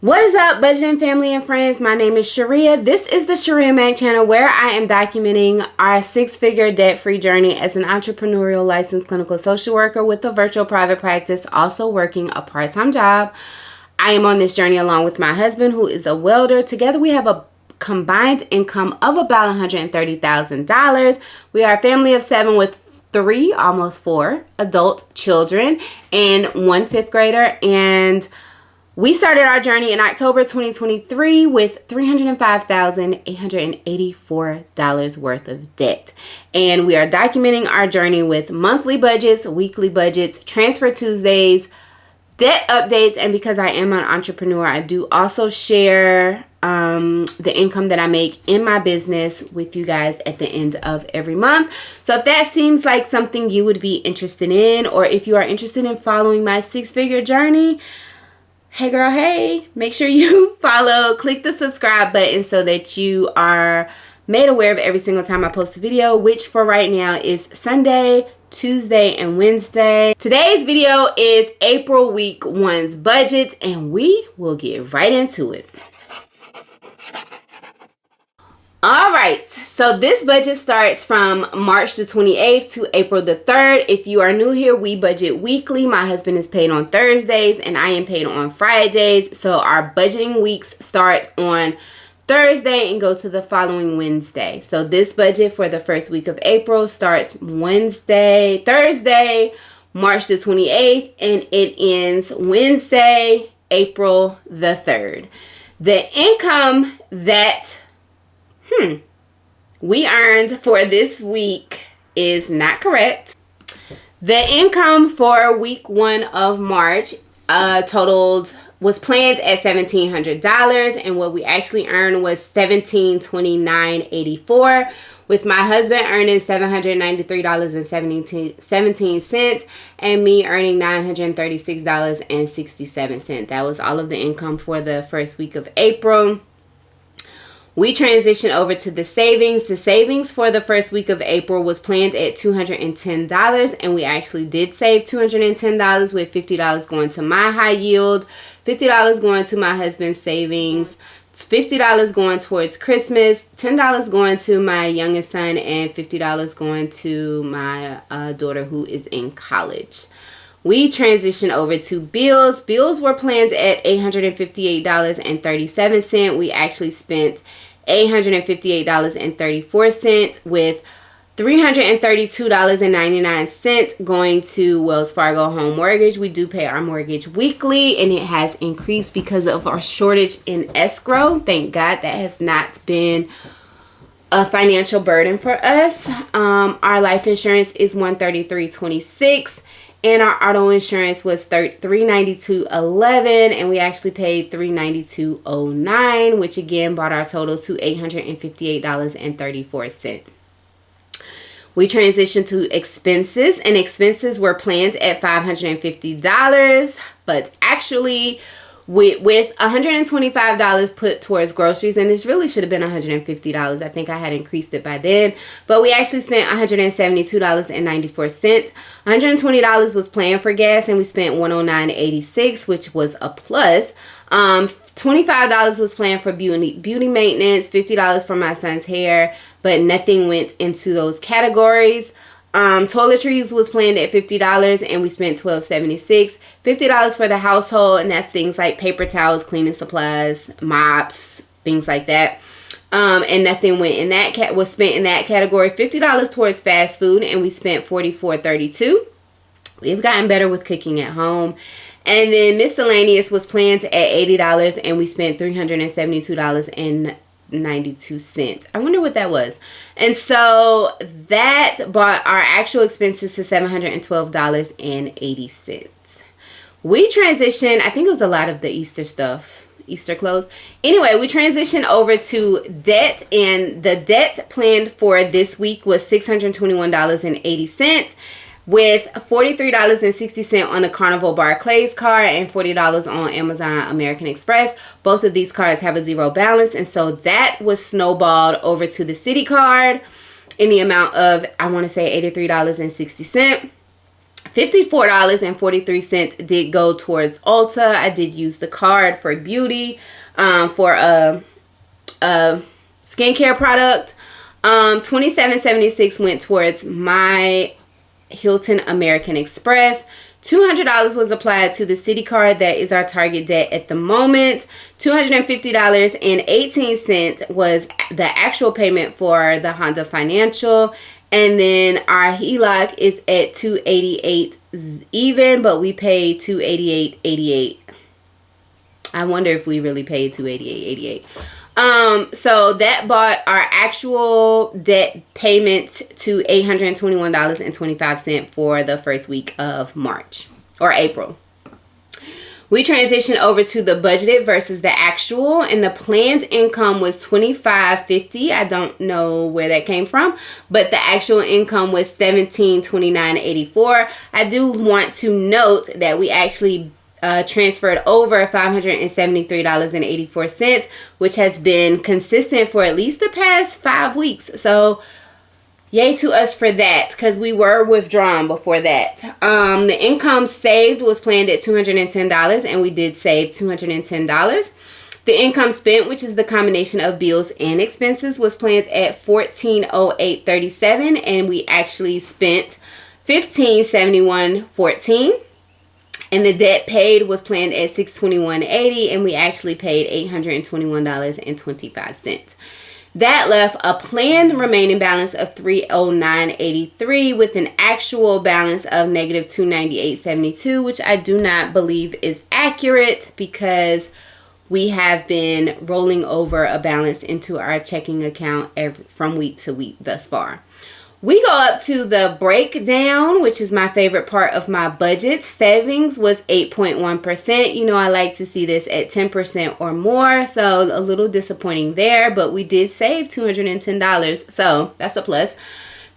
What is up, budgeting family and friends? My name is Shirria. This is the Shirria Mag channel where I am documenting our six-figure debt-free journey as an entrepreneurial licensed clinical social worker with a virtual private practice, also working a part-time job. I am on this journey along with my husband, who is a welder. Together we have a combined income of about $130,000. We are a family of 7 with 3, almost 4 adult children and 1 fifth grader, and we started our journey in October 2023 with $305,884 worth of debt. And we are documenting our journey with monthly budgets, weekly budgets, transfer Tuesdays, debt updates, and because I am an entrepreneur, I do also share the income that I make in my business with you guys at the end of every month. So if that seems like something you would be interested in, or if you are interested in following my six-figure journey, hey girl, hey, make sure you follow, click the subscribe button so that you are made aware of every single time I post a video, which for right now is Sunday, Tuesday, and Wednesday. Today's video is April week 1's budget, and we will get right into it. All right, so this budget starts from March the 28th to April the 3rd. If you are new here, we budget weekly. My husband is paid on Thursdays and I am paid on Fridays. So our budgeting weeks start on Thursday and go to the following Wednesday. So this budget for the first week of April starts Thursday, March the 28th, and it ends Wednesday, April the 3rd. The income that we earned for this week is not correct. The income for week 1 of March was planned at $1,700, and what we actually earned was $1,729.84, with my husband earning $793.17 and me earning $936.67. That was all of the income for the first week of April. We transitioned over to the savings. The savings for the first week of April was planned at $210, and we actually did save $210, with $50 going to my high yield, $50 going to my husband's savings, $50 going towards Christmas, $10 going to my youngest son, and $50 going to my daughter who is in college. We transitioned over to bills. Bills were planned at $858.37. We actually spent $858.34, with $332.99 going to Wells Fargo Home Mortgage. We do pay our mortgage weekly, and it has increased because of our shortage in escrow. Thank God that has not been a financial burden for us. Our life insurance is $133.26. And our auto insurance was $392.11, and we actually paid $392.09, which again brought our total to $858.34. We transitioned to expenses, and expenses were planned at $550, but actually with $125 put towards groceries, and this really should have been $150. I think I had increased it by then, but we actually spent $172.94. $120 was planned for gas, and we spent $109.86, which was a plus. $25 was planned for beauty maintenance, $50 for my son's hair, but nothing went into those categories. Toiletries was planned at $50, and we spent $12.76. $50 for the household, and that's things like paper towels, cleaning supplies, mops, things like that. And nothing went in that was spent in that category. $50 towards fast food, and we spent $44.32. We've gotten better with cooking at home. And then miscellaneous was planned at $80, and we spent $372.92. I wonder what that was. And so that brought our actual expenses to $712.80. We transitioned, I think it was a lot of the Easter stuff, Easter clothes. Anyway, we transitioned over to debt, and the debt planned for this week was $621.80, with $43.60 on the Carnival Barclays card and $40 on Amazon American Express. Both of these cards have a zero balance, and so that was snowballed over to the Citi card in the amount of, I want to say, $83.60. $54.43 did go towards Ulta. I did use the card for beauty, for a skincare product. $27.76 went towards my Hilton American Express. $200 was applied to the Citi card. That is our target debt at the moment. $250.18 was the actual payment for the Honda Financial. And then our HELOC is at $288 even, but we paid $288.88. I wonder if we really paid $288.88. So that brought our actual debt payment to $821.25 for the first week of March or April. We transitioned over to the budgeted versus the actual, and the planned income was $25.50. I don't know where that came from, but the actual income was $1729.84. I do want to note that we actually transferred over $573.84, which has been consistent for at least the past 5 weeks. So yay to us for that, because we were withdrawn before that. The income saved was planned at $210, and we did save $210. The income spent, which is the combination of bills and expenses, was planned at $1408.37, and we actually spent $1571.14. And the debt paid was planned at $621.80, and we actually paid $821.25. That left a planned remaining balance of $309.83 with an actual balance of negative $298.72, which I do not believe is accurate because we have been rolling over a balance into our checking account from week to week thus far. We go up to the breakdown, which is my favorite part of my budget. Savings was 8.1%. You know, I like to see this at 10% or more. So a little disappointing there, but we did save $210. So that's a plus.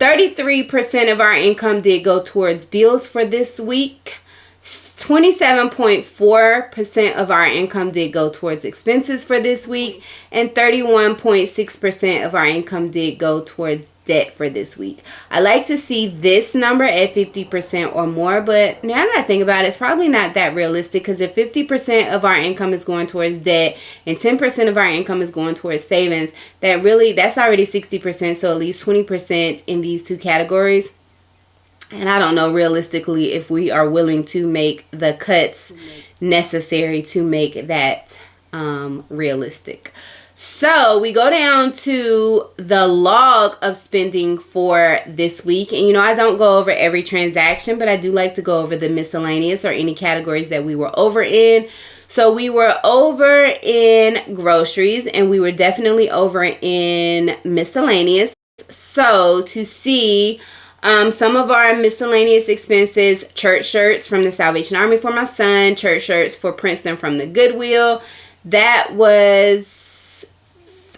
33% of our income did go towards bills for this week. 27.4% of our income did go towards expenses for this week. And 31.6% of our income did go towards debt for this week. I like to see this number at 50% or more, but now that I think about it, it's probably not that realistic, because if 50% of our income is going towards debt and 10% of our income is going towards savings, that's already 60%, so at least 20% in these two categories. And I don't know realistically if we are willing to make the cuts necessary to make that realistic. So we go down to the log of spending for this week. And, you know, I don't go over every transaction, but I do like to go over the miscellaneous or any categories that we were over in. So we were over in groceries, and we were definitely over in miscellaneous. So to see some of our miscellaneous expenses: church shirts from the Salvation Army for my son, church shirts for Princeton from the Goodwill. That was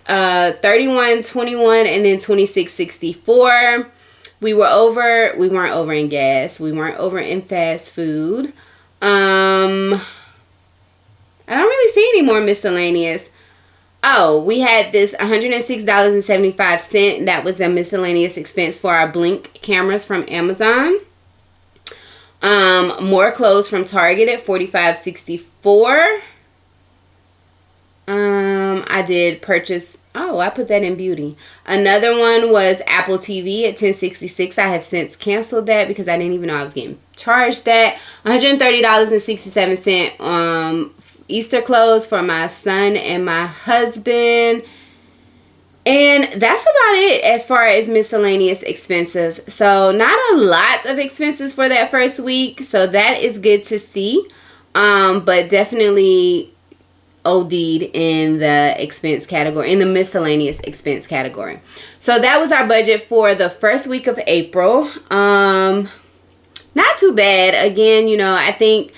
$31.21 and then $26.64. We weren't over in gas. We weren't over in fast food. I don't really see any more miscellaneous. Oh, we had this $106.75. That was a miscellaneous expense for our Blink cameras from Amazon. More clothes from Target at $45.64. I did purchase, I put that in beauty. Another one was Apple TV at $10.66. I have since canceled that because I didn't even know I was getting charged that. $130.67 Easter clothes for my son and my husband. And that's about it as far as miscellaneous expenses. So not a lot of expenses for that first week. So that is good to see. But definitely OD'd in the expense category, in the miscellaneous expense category. So that was our budget for the first week of April. Not too bad. Again, you know, I think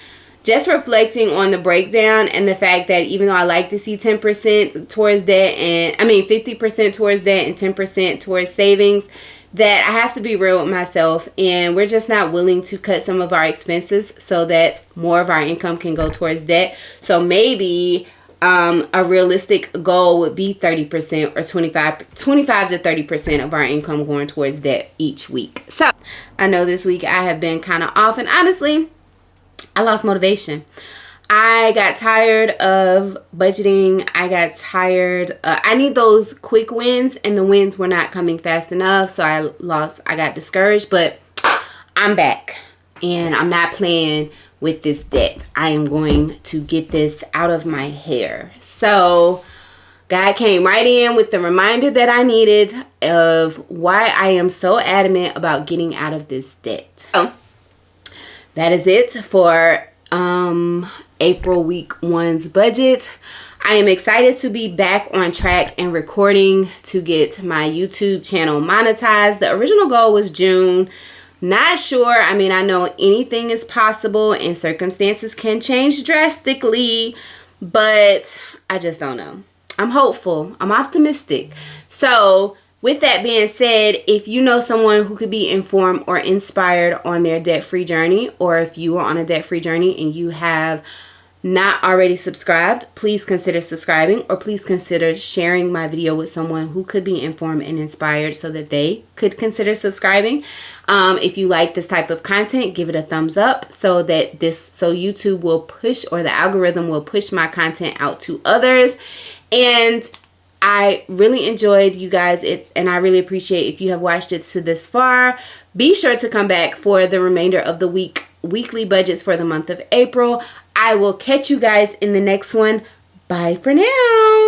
just reflecting on the breakdown and the fact that even though I like to see 10% towards debt, 50% towards debt and 10% towards savings, that I have to be real with myself, and we're just not willing to cut some of our expenses so that more of our income can go towards debt. So maybe a realistic goal would be 30% or 25 to 30% of our income going towards debt each week. So I know this week I have been kind of off, and honestly, I lost motivation. I got tired of budgeting. I got tired. I need those quick wins, and the wins were not coming fast enough. So I got discouraged, but I'm back and I'm not playing with this debt. I am going to get this out of my hair. So God came right in with the reminder that I needed of why I am so adamant about getting out of this debt. So that is it for April week 1's budget. I am excited to be back on track and recording to get my YouTube channel monetized. The original goal was June. Not sure. I mean, I know anything is possible and circumstances can change drastically, but I just don't know. I'm hopeful. I'm optimistic. So with that being said, if you know someone who could be informed or inspired on their debt-free journey, or if you are on a debt-free journey and you have not already subscribed, please consider subscribing, or please consider sharing my video with someone who could be informed and inspired so that they could consider subscribing. If you like this type of content, give it a thumbs up so YouTube will push, or the algorithm will push my content out to others. And I really enjoyed you guys, and I really appreciate if you have watched it to this far. Be sure to come back for the remainder of the weekly budgets for the month of April. I will catch you guys in the next one. Bye for now.